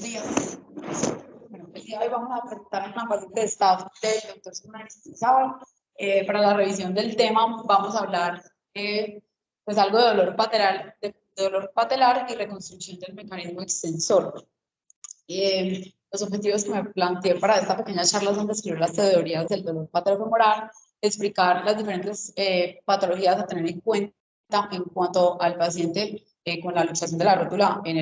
días. Bueno, el día de hoy vamos a presentar una paciente de staff del doctor Simón Aristizábal. Para la revisión del tema vamos a hablar pues algo de dolor patelar y reconstrucción del mecanismo extensor. Los objetivos que me planteé para esta pequeña charla son describir las teorías del dolor patelofemoral, explicar las diferentes patologías a tener en cuenta en cuanto al paciente con la luxación de la rótula en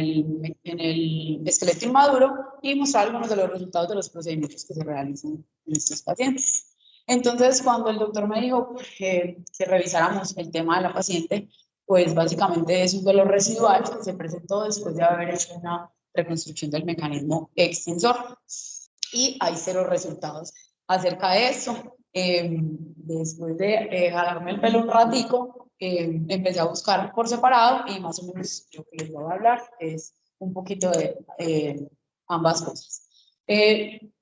el esqueleto inmaduro y mostrar algunos de los resultados de los procedimientos que se realizan en estos pacientes. Entonces, cuando el doctor me dijo que revisáramos el tema de la paciente, pues básicamente es un dolor residual que se presentó después de haber hecho una reconstrucción del mecanismo extensor y hay cero resultados acerca de eso. Después de jalarme el pelo un ratico, empecé a buscar por separado y más o menos lo que les voy a hablar es un poquito de ambas cosas.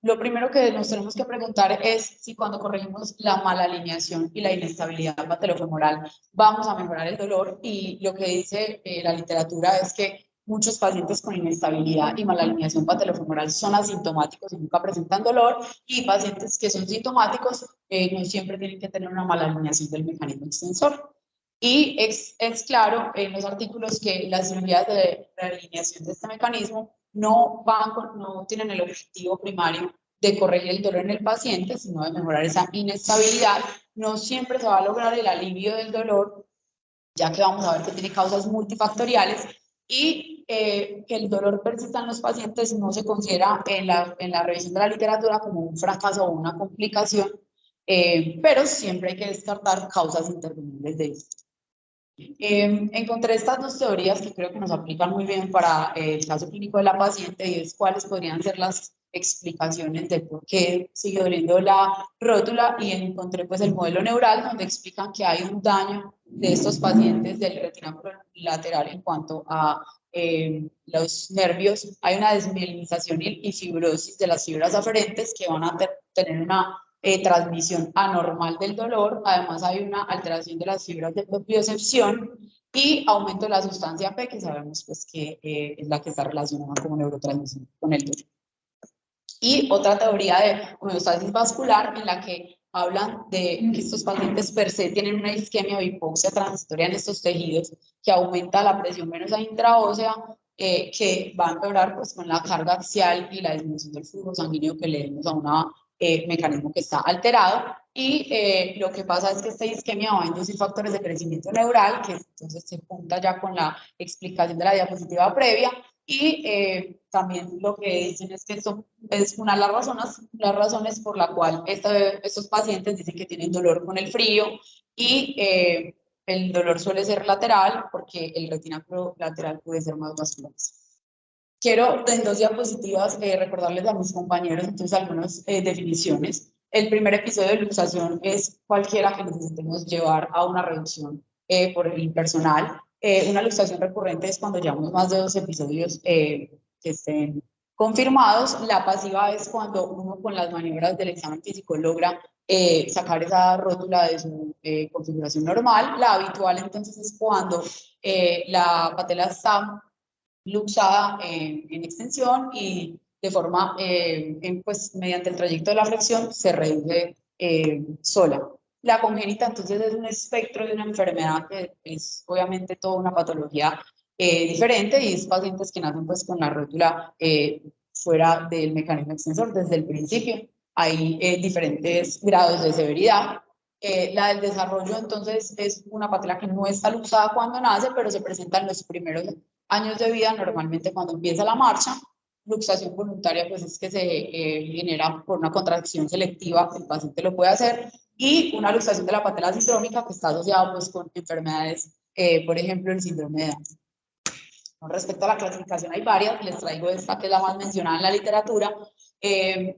Lo primero que nos tenemos que preguntar es si cuando corregimos la mala alineación y la inestabilidad patelofemoral vamos a mejorar el dolor, y lo que dice la literatura es que muchos pacientes con inestabilidad y mala alineación patelofemoral son asintomáticos y nunca presentan dolor, y pacientes que son sintomáticos no siempre tienen que tener una mala alineación del mecanismo extensor. Y es claro en los artículos que las cirugías de realineación de este mecanismo no tienen el objetivo primario de corregir el dolor en el paciente, sino de mejorar esa inestabilidad. No siempre se va a lograr el alivio del dolor, ya que vamos a ver que tiene causas multifactoriales, y que el dolor persista en los pacientes no se considera en la revisión de la literatura como un fracaso o una complicación, pero siempre hay que descartar causas intervenibles de esto. Encontré estas dos teorías que creo que nos aplican muy bien para el caso clínico de la paciente, y es cuáles podrían ser las explicaciones de por qué sigue doliendo la rótula, y encontré pues el modelo neural donde explican que hay un daño de estos pacientes del retináculo lateral en cuanto a los nervios. Hay una desmielinización y fibrosis de las fibras aferentes que van a tener una transmisión anormal del dolor. Además hay una alteración de las fibras de propiocepción y aumento de la sustancia P, que sabemos pues que es la que está relacionada como neurotransmisión con el dolor. Y otra teoría de homeostasis vascular en la que hablan de que estos pacientes per se tienen una isquemia o hipoxia transitoria en estos tejidos que aumenta la presión venosa intraósea, que va a empeorar pues con la carga axial y la disminución del flujo sanguíneo que le demos a un mecanismo que está alterado. Y lo que pasa es que esta isquemia va a inducir factores de crecimiento neural, que entonces se junta ya con la explicación de la diapositiva previa. Y también lo que dicen es que esto es una de las razones por la cual estos pacientes dicen que tienen dolor con el frío, y el dolor suele ser lateral porque el retináculo lateral puede ser más vascular. Quiero en dos diapositivas recordarles a mis compañeros entonces algunas definiciones. El primer episodio de luxación es cualquiera que necesitemos llevar a una reducción por el personal. Una luxación recurrente es cuando llevamos más de 2 episodios que estén confirmados. La pasiva es cuando uno con las maniobras del examen físico logra sacar esa rótula de su configuración normal. La habitual entonces es cuando la patela está luxada en extensión y de forma, pues mediante el trayecto de la flexión se reduce sola. La congénita entonces es un espectro de una enfermedad que es obviamente toda una patología diferente, y es pacientes que nacen pues con la rótula fuera del mecanismo extensor desde el principio. Hay diferentes grados de severidad. La del desarrollo entonces es una patela que no está luxada cuando nace, pero se presenta en los primeros años de vida, normalmente cuando empieza la marcha. Luxación voluntaria pues es que se genera por una contracción selectiva, el paciente lo puede hacer, y una luxación de la patela sindrómica que está asociada pues con enfermedades, por ejemplo el síndrome de Down. Con respecto a la clasificación hay varias, les traigo esta que es la más mencionada en la literatura.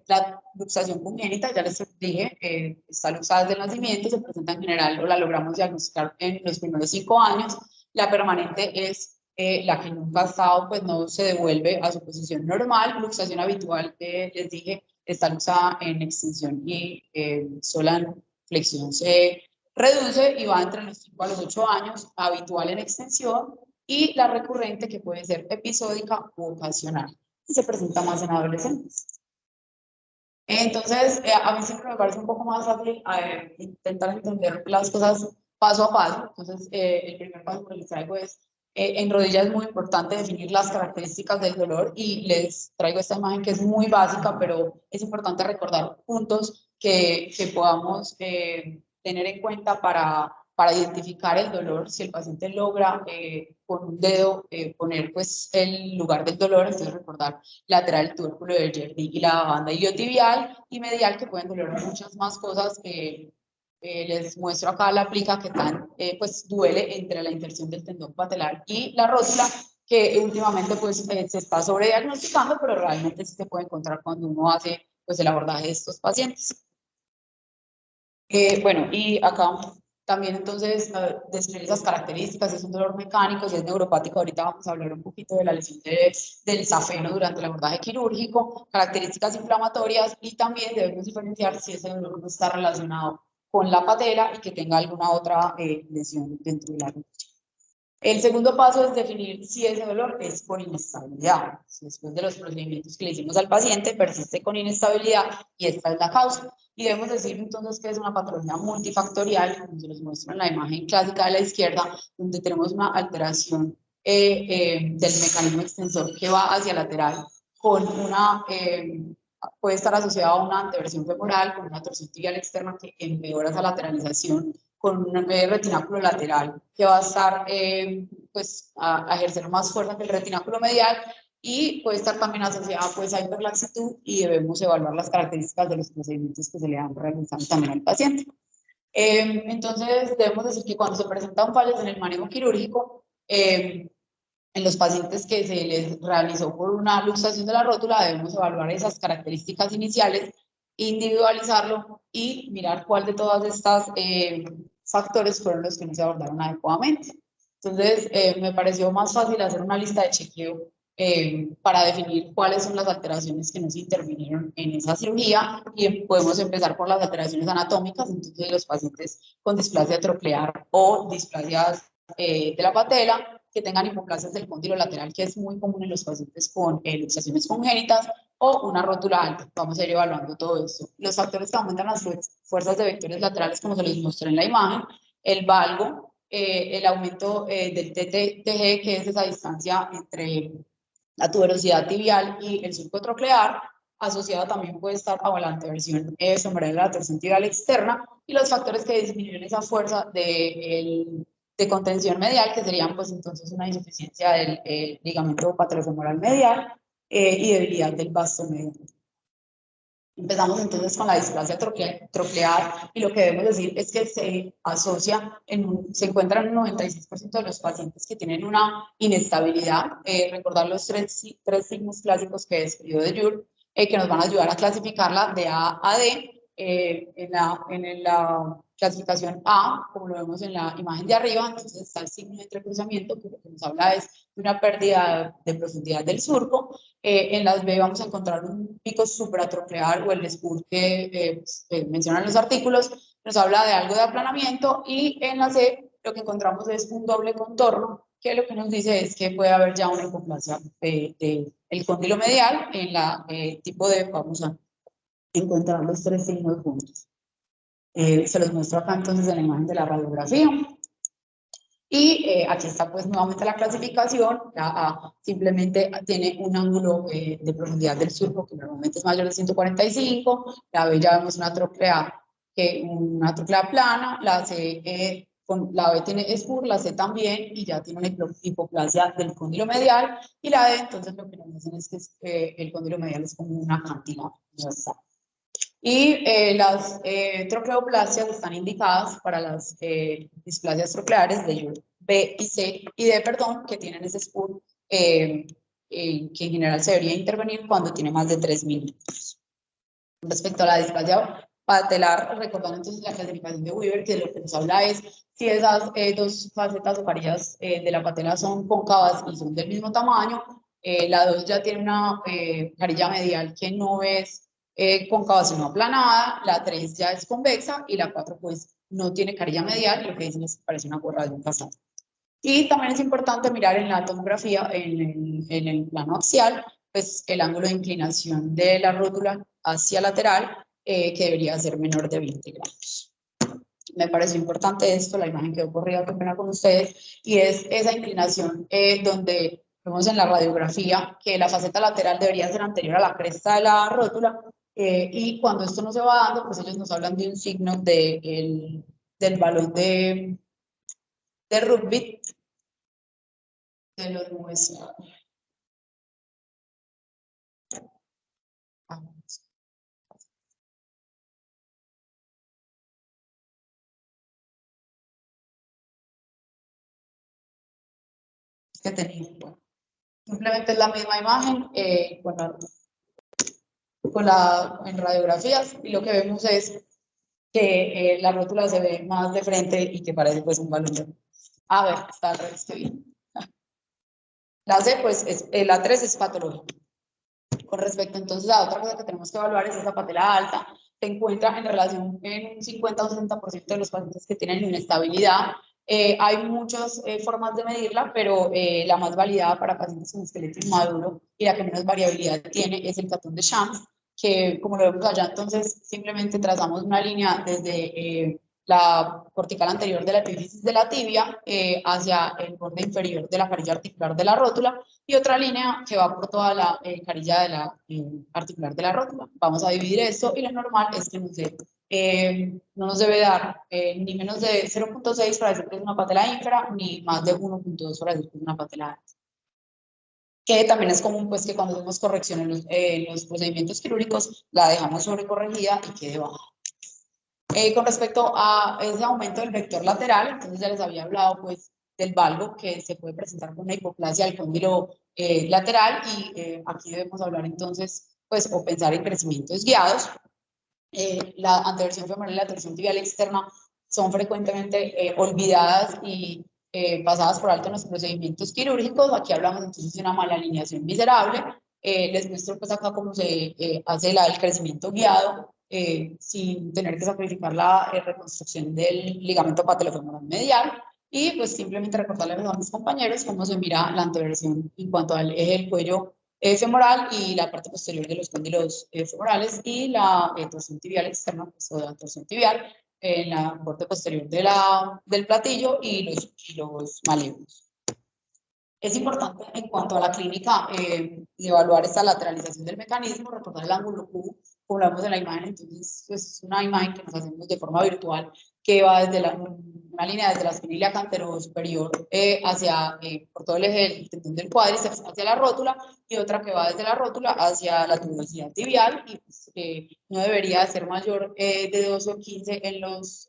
La luxación congénita, ya les dije, está luxada desde el nacimiento, se presenta en general o la logramos diagnosticar en los primeros 5 años. La permanente es la que nunca ha estado, pues no se devuelve a su posición normal. Luxación habitual, les dije, está luxada en extensión y sola en flexión se reduce y va entre los 5 a los 8 años, habitual en extensión, y la recurrente que puede ser episódica u ocasional. y se presenta más en adolescentes. Entonces, a mí siempre me parece un poco más fácil intentar entender las cosas paso a paso. Entonces, el primer paso que les traigo es, en rodilla es muy importante definir las características del dolor y les traigo esta imagen que es muy básica, pero es importante recordar puntos que podamos tener en cuenta para identificar el dolor. Si el paciente logra con un dedo poner pues el lugar del dolor, entonces recordar lateral, tubérculo de Jerdí y la banda iliotibial y medial, que pueden doler muchas más cosas. Les muestro acá la plica que tan, pues duele entre la inserción del tendón patelar y la rótula, que últimamente pues se está sobrediagnosticando, pero realmente sí se puede encontrar cuando uno hace pues el abordaje de estos pacientes. Bueno, y acá también entonces describir esas características. Es un dolor mecánico, si es neuropático. Ahorita vamos a hablar un poquito de la lesión del safeno durante el abordaje quirúrgico, características inflamatorias, y también debemos diferenciar si ese dolor no está relacionado con la patela y que tenga alguna otra lesión dentro de la rodilla. El segundo paso es definir si ese dolor es por inestabilidad. Si después de los procedimientos que le hicimos al paciente persiste con inestabilidad y esta es la causa. Y debemos decir entonces que es una patología multifactorial, como se los muestro en la imagen clásica de la izquierda, donde tenemos una alteración del mecanismo extensor que va hacia lateral, con una, puede estar asociada a una anteversión femoral, con una torsión tibial externa que empeora esa lateralización, con un retináculo lateral que va a estar pues a ejercer más fuerza que el retináculo medial, y puede estar también asociada pues a hiperlaxitud, y debemos evaluar las características de los procedimientos que se le han realizado también al paciente. Entonces debemos decir que cuando se presentan fallos en el manejo quirúrgico, en los pacientes que se les realizó por una luxación de la rótula, debemos evaluar esas características iniciales, individualizarlo y mirar cuál de todas estas factores fueron los que no se abordaron adecuadamente. Entonces, me pareció más fácil hacer una lista de chequeo para definir cuáles son las alteraciones que no se intervinieron en esa cirugía, y podemos empezar por las alteraciones anatómicas. Entonces, los pacientes con displasia troclear o displasias de la patela, que tengan hipoplasias del cóndilo lateral, que es muy común en los pacientes con luxaciones congénitas, o una rótula alta. Vamos a ir evaluando todo esto. Los factores que aumentan las fuerzas de vectores laterales, como se les mostró en la imagen, el valgo, el aumento del TTG, que es esa distancia entre la tuberosidad tibial y el surco troclear, asociado también puede estar a la anteversión femoral de la torsión tibial externa, y los factores que disminuyen esa fuerza de contención medial, que serían pues entonces una insuficiencia del ligamento patelofemoral medial y debilidad del vasto medio. Empezamos entonces con la displasia troclear, y lo que debemos decir es que se asocia, se encuentra en un 96% de los pacientes que tienen una inestabilidad. Recordar los tres signos clásicos que describió de Jules, que nos van a ayudar a clasificarla de A a D. En la clasificación A, como lo vemos en la imagen de arriba, entonces está el signo de entrecruzamiento, que lo que nos habla es de una pérdida de profundidad del surco. En las B vamos a encontrar un pico supratroclear, o el SPUR que mencionan los artículos, nos habla de algo de aplanamiento, y en la C lo que encontramos es un doble contorno, que lo que nos dice es que puede haber ya una hipoplasia del cóndilo medial en la tipo D. Vamos a encontrar los tres signos juntos. Se los muestro acá entonces en la imagen de la radiografía. Y aquí está pues nuevamente la clasificación. La A simplemente tiene un ángulo de profundidad del surco que normalmente es mayor de 145. La B ya vemos una troclea plana. La C, la B tiene SPUR, la C también, y ya tiene una hipoplasia del cóndilo medial. Y la D, entonces lo que nos dicen es que el cóndilo medial es como una cantina. Ya está. Y las trocleoplasias están indicadas para las displasias trocleares de B y C y D, perdón, que tienen ese SPUR, que en general se debería intervenir cuando tiene más de 3 minutos. Respecto a la displasia patelar, recordando entonces la clasificación de Weaver, que lo que nos habla es si esas dos facetas o carillas de la patela son cóncavas y son del mismo tamaño. La 2 ya tiene una carilla medial que no es cóncava sino aplanada, la 3 ya es convexa, y la 4 pues no tiene carilla medial, y lo que dicen es que parece una gorra de un pasado. Y también es importante mirar en la tomografía, en el plano axial, pues, el ángulo de inclinación de la rótula hacia lateral, que debería ser menor de 20 grados. Me pareció importante esto, la imagen quedó corrida, qué pena con ustedes, y es esa inclinación donde vemos en la radiografía que la faceta lateral debería ser anterior a la cresta de la rótula, y cuando esto no se va dando, pues ellos nos hablan de un signo del balón de rugby, de los nubes. Que tenía. Bueno, simplemente es la misma imagen en radiografías, y lo que vemos es que la rótula se ve más de frente y que parece pues un balón. A ver, está al revés, que bien. La C, pues, la 3 es patológica. Con respecto entonces a otra cosa que tenemos que evaluar es esa patela alta. Se encuentra en relación en un 50 o 60% de los pacientes que tienen inestabilidad. Hay muchas formas de medirla, pero la más validada para pacientes con esqueleto inmaduro y la que menos variabilidad tiene es el catón de Shams, que como lo vemos allá, entonces simplemente trazamos una línea desde la cortical anterior de la epífisis de la tibia hacia el borde inferior de la carilla articular de la rótula, y otra línea que va por toda la carilla de la articular de la rótula. Vamos a dividir esto, y lo normal es que no nos debe dar ni menos de 0.6 para decir que es una patela ínfera, ni más de 1.2 para decir que es una patela alta. Que también es común pues que cuando hacemos corrección en los procedimientos quirúrgicos la dejamos sobrecorregida y quede baja. Con respecto a ese aumento del vector lateral, entonces ya les había hablado pues del valgo que se puede presentar con una hipoplasia del cóndilo lateral, y aquí debemos hablar entonces pues o pensar en crecimientos guiados. La anteversión femoral y la torsión tibial externa son frecuentemente olvidadas y pasadas por alto en los procedimientos quirúrgicos. Aquí hablamos entonces de una mala alineación miserable. Les muestro pues acá cómo se hace el crecimiento guiado sin tener que sacrificar la reconstrucción del ligamento patelofemoral medial. Y pues simplemente recordarles a mis compañeros cómo se mira la anteversión en cuanto al eje del cuello femoral y la parte posterior de los cóndilos femorales, y la torsión tibial externa, pues, o la torsión tibial en la borde posterior del platillo y los malévolos. Es importante en cuanto a la clínica evaluar esta lateralización del mecanismo, recordar el ángulo Q, como lo vemos en la imagen. Entonces pues, es una imagen que nos hacemos de forma virtual, que va desde una línea desde la espinilla superior hacia, por todo el eje del tendón del cuádriceps hacia la rótula, y otra que va desde la rótula hacia la tuberosidad tibial, y pues, no debería ser mayor de 12 o 15 en los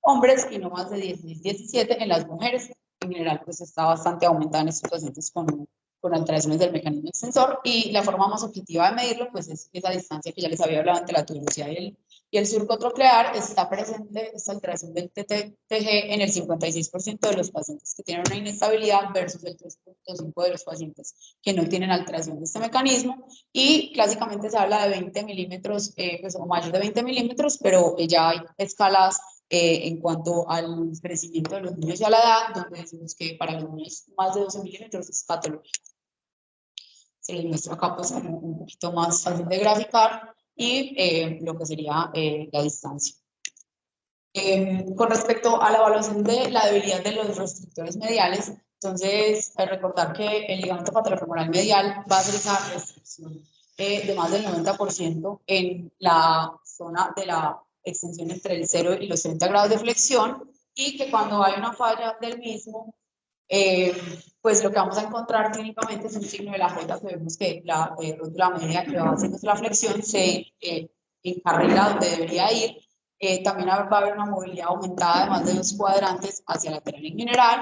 hombres y no más de 16, 17 en las mujeres. En general pues está bastante aumentada en estos pacientes con alteraciones del mecanismo extensor, y la forma más objetiva de medirlo pues es esa distancia que ya les había hablado entre la tuberosidad y el surco troclear. Está presente esta alteración del TTG en el 56% de los pacientes que tienen una inestabilidad versus el 3.5% de los pacientes que no tienen alteración de este mecanismo, y clásicamente se habla de 20 milímetros pues, o mayor de 20 milímetros, pero ya hay escalas en cuanto al crecimiento de los niños y a la edad, donde decimos que para los niños más de 12 milímetros es patológico. Se les muestra acá pues como un poquito más fácil de graficar, y lo que sería la distancia. Con respecto a la evaluación de la debilidad de los restrictores mediales, entonces recordar que el ligamento patelofemoral medial va a hacer esa restricción de más del 90% en la zona de la extensión entre el 0 y los 30 grados de flexión, y que cuando hay una falla del mismo, pues lo que vamos a encontrar clínicamente es un signo de la J, que vemos que la rótula media que va haciendo la flexión se encarrila donde debería ir. También va a haber una movilidad aumentada de más de 2 cuadrantes hacia lateral en general,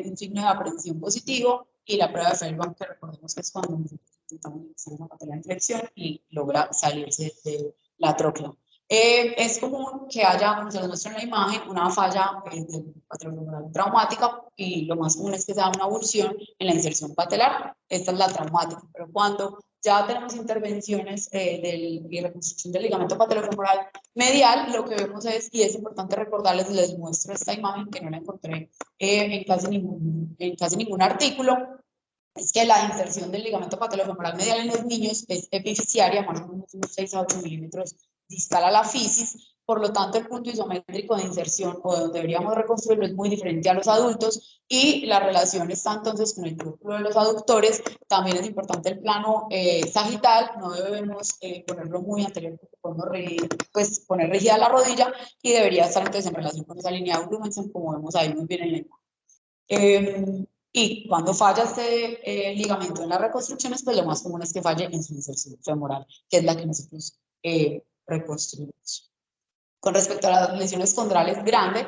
un signo de aprehensión positivo, y la prueba de Feldman, que recordemos que es cuando nosotros intentamos hacer una patela en flexión y logra salirse de la tróclea. Es común que haya, como se les muestra en la imagen, una falla del patelofemoral traumática, y lo más común es que se da una avulsión en la inserción patelar. Esta es la traumática, pero cuando ya tenemos intervenciones y reconstrucción del ligamento patelofemoral medial, lo que vemos es, y es importante recordarles, les muestro esta imagen que no la encontré en casi ningún artículo, es que la inserción del ligamento patelofemoral medial en los niños es epificiaria, más o menos unos 6 a 8 milímetros distal a la fisis, por lo tanto el punto isométrico de inserción o de donde deberíamos reconstruirlo es muy diferente a los adultos y la relación está entonces con el músculo de los aductores. También es importante el plano sagital, no debemos ponerlo muy anterior porque podemos pues, poner rígida la rodilla y debería estar entonces en relación con esa línea de Blumenson, como vemos ahí muy bien en la imagen. Y cuando falla este ligamento en las reconstrucciones, pues lo más común es que falle en su inserción femoral, que es la que nosotros reconstruimos. Con respecto a las lesiones condrales grandes,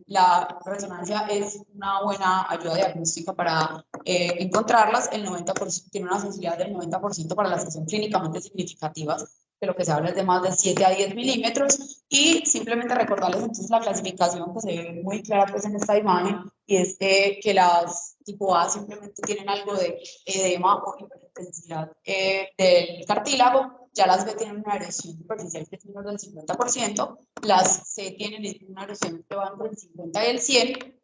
la resonancia es una buena ayuda diagnóstica para encontrarlas. El 90% tiene una sensibilidad del 90% para las que son clínicamente significativas, de lo que se habla es de más de 7 a 10 milímetros. Y simplemente recordarles entonces la clasificación que se ve muy clara pues en esta imagen, y es que las tipo A simplemente tienen algo de edema o hiperintensidad del cartílago. Ya las B tienen una erosión superficial que es menor del 50%, las C tienen una erosión que va entre el 50 y el 100,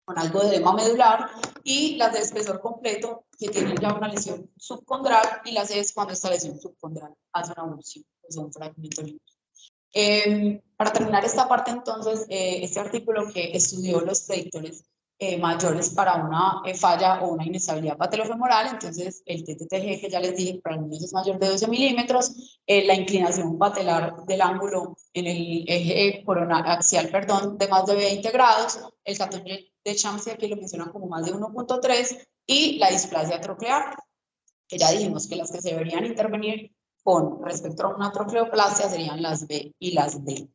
con algo de edema medular, y las de espesor completo, que tienen ya una lesión subcondral, y las E es cuando esta lesión subcondral hace una emulsión, que son fragmentos libres. Para terminar esta parte, entonces, este artículo que estudió los predictores mayores para una falla o una inestabilidad patelofemoral, entonces el TTTG que ya les dije para los niños es mayor de 12 milímetros, la inclinación patelar del ángulo en el eje coronal axial, perdón, de más de 20 grados, el catón de Chomsky aquí lo mencionan como más de 1.3 y la displasia troclear, que ya dijimos que las que se deberían intervenir con respecto a una trocleoplastia serían las B y las D.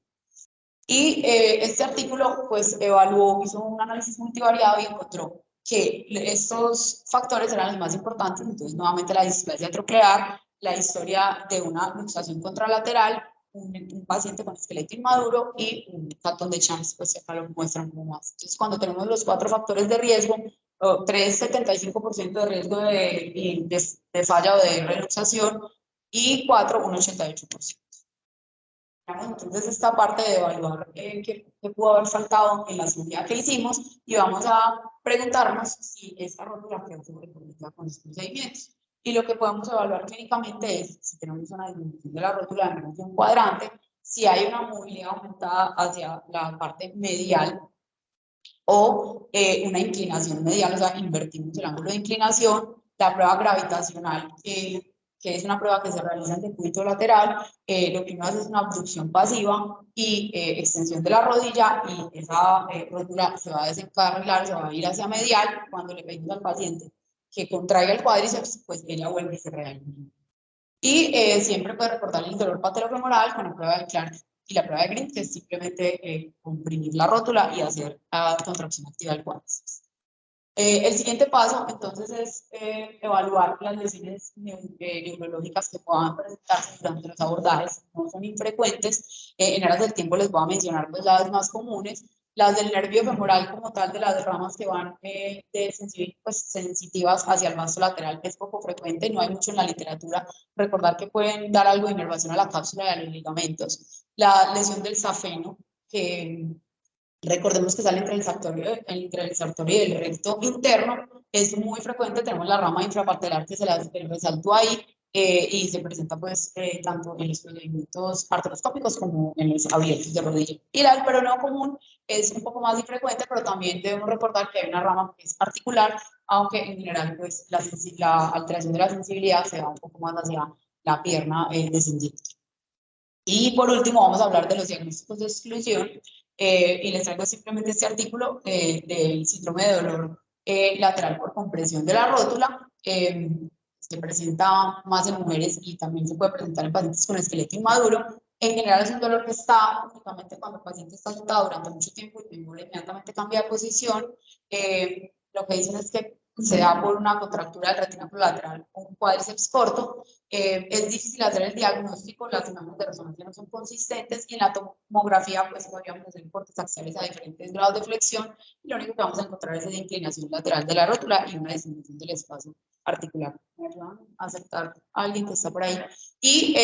Y este artículo pues hizo un análisis multivariado y encontró que estos factores eran los más importantes, entonces nuevamente la displasia troclear, la historia de una luxación contralateral, un paciente con esqueleto inmaduro y un catón de Chomsky, pues acá lo muestran como más. Entonces cuando tenemos los 4 factores de riesgo, 3, 75% de riesgo de falla o de reluxación y 4, un 88%. Entonces esta parte de evaluar qué pudo haber faltado en la cirugía que hicimos, y vamos a preguntarnos si esta rótula quedó sobrecorregida con estos procedimientos. Y lo que podemos evaluar clínicamente es si tenemos una disminución de la rótula de menos de un cuadrante, si hay una movilidad aumentada hacia la parte medial o una inclinación medial, o sea, invertimos el ángulo de inclinación. La prueba gravitacional, que es una prueba que se realiza en decúbito lateral, lo que uno hace es una abducción pasiva y extensión de la rodilla, y esa rótula se va a desencarrilar, se va a ir hacia medial. Cuando le pedimos al paciente que contraiga el cuádriceps, pues ella vuelve y se realinea. Y siempre puede reportar el dolor patelofemoral con la prueba de Clark y la prueba de Green, que es simplemente comprimir la rótula y hacer contracción activa del cuádriceps. El siguiente paso, entonces, es evaluar las lesiones neurológicas que puedan presentarse durante los abordajes. No son infrecuentes. En aras del tiempo les voy a mencionar pues, las más comunes. Las del nervio femoral como tal, de las ramas que van sensitivas hacia el vaso lateral, es poco frecuente, no hay mucho en la literatura. Recordar que pueden dar algo de inervación a la cápsula y a los ligamentos. La lesión del safeno, que recordemos que sale entre el sartorio y el recto interno, es muy frecuente. Tenemos la rama infrapatelar que se la resaltó ahí, y se presenta pues tanto en los procedimientos artroscópicos como en los abiertos de rodilla. Y la del peroneo común es un poco más infrecuente, pero también debemos recordar que hay una rama que es articular, aunque en general pues la alteración de la sensibilidad se da un poco más hacia la pierna descendiente. Y por último vamos a hablar de los diagnósticos de exclusión, y les traigo simplemente este artículo del síndrome de dolor lateral por compresión de la rótula. Se presenta más en mujeres y también se puede presentar en pacientes con esqueleto inmaduro. En general es un dolor que está únicamente cuando el paciente está sentado durante mucho tiempo y inmediatamente cambia de posición. Lo que dicen es que se da por una contractura del retículo lateral o un cuádriceps corto. Es difícil hacer el diagnóstico, las imágenes de resonancia no son consistentes, y en la tomografía pues podríamos hacer cortes axiales a diferentes grados de flexión, y lo único que vamos a encontrar es la inclinación lateral de la rótula y una disminución del espacio articular. ¿Me ayudan a aceptar a alguien que está por ahí? Y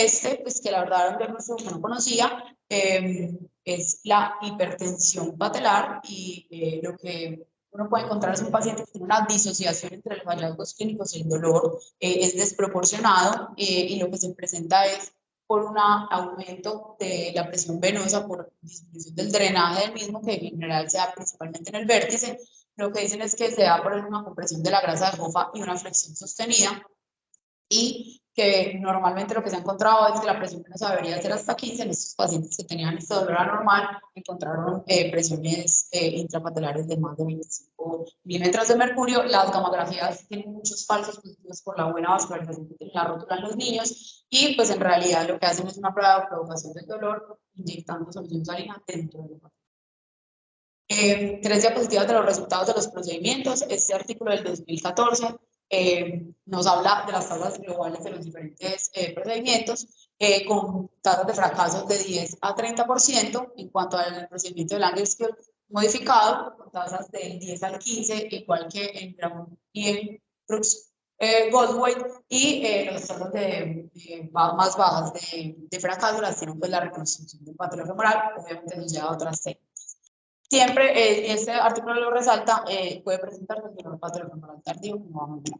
pues que la verdad era un diagnóstico que no conocía, es la hipertensión patelar, y lo que uno puede encontrarse un paciente que tiene una disociación entre los hallazgos clínicos y el dolor, es desproporcionado y lo que se presenta es por un aumento de la presión venosa, por disminución del drenaje del mismo, que en general se da principalmente en el vértice. Lo que dicen es que se da por una compresión de la grasa de Hoffa y una flexión sostenida, y que normalmente lo que se ha encontrado es que la presión venosa debería ser hasta 15. En estos pacientes que tenían este dolor anormal encontraron presiones intrapatelares de más de 25 milímetros de mercurio. Las gamografías tienen muchos falsos positivos por la buena vascularización que tiene la rótula en los niños, y pues en realidad lo que hacen es una prueba de provocación del dolor inyectando solución salina dentro del paciente. 3 diapositivas de los resultados de los procedimientos. Este artículo del 2014 nos habla de las tasas globales de los diferentes procedimientos, con tasas de fracaso de 10 a 30% en cuanto al procedimiento de Langevin modificado, con tasas del 10 al 15, igual que en Gramont y en Brooks Goldway, y las tasas más bajas de fracaso las tienen pues la reconstrucción del patrón femoral, obviamente nos lleva a otras técnicas. Siempre este artículo lo resalta, puede presentarse el dolor patológico tardío, como vamos a ver.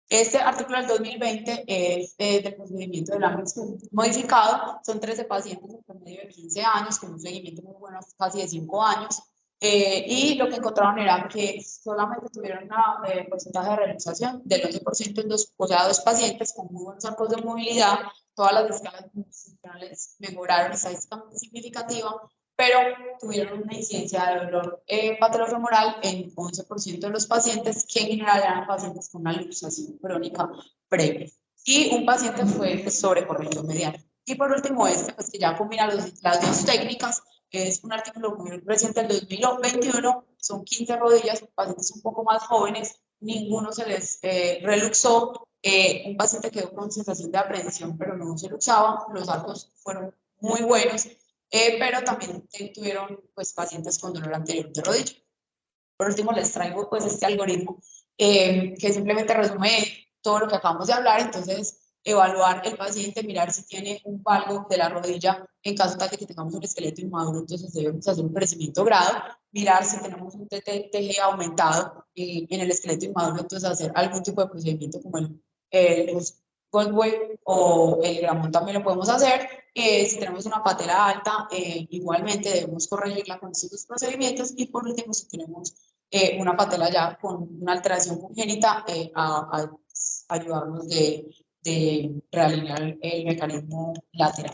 Este artículo del 2020 es del procedimiento de Langevin modificado. Son 13 pacientes en promedio de 15 años, con un seguimiento muy bueno, casi de 5 años. Y lo que encontraron era que solamente tuvieron un porcentaje de realización del 11% en dos pacientes con muy buenos arcos de movilidad. Todas las escalas funcionales mejoraron estadísticamente significativa, pero tuvieron una incidencia de dolor patolofemoral en 11% de los pacientes, que en general eran pacientes con una luxación crónica previa. Y un paciente fue sobrecorrección medial. Y por último, pues que ya combina las dos técnicas, es un artículo muy reciente del 2021, son 15 rodillas, pacientes un poco más jóvenes, ninguno se les reluxó, un paciente quedó con sensación de aprehensión, pero no se luxaba, los arcos fueron muy buenos, pero también tuvieron pues, pacientes con dolor anterior de rodilla. Por último, les traigo pues este algoritmo que simplemente resume todo lo que acabamos de hablar. Entonces, evaluar el paciente, mirar si tiene un valgo de la rodilla en caso tal de que tengamos un esqueleto inmaduro, entonces debemos hacer un crecimiento grado, mirar si tenemos un TTG aumentado en el esqueleto inmaduro, entonces hacer algún tipo de procedimiento como el Goldway o el Gramont también lo podemos hacer. Si tenemos una patela alta, igualmente debemos corregirla con estos dos procedimientos. Y por último, si tenemos una patela ya con una alteración congénita, a ayudarnos de realinear el mecanismo lateral.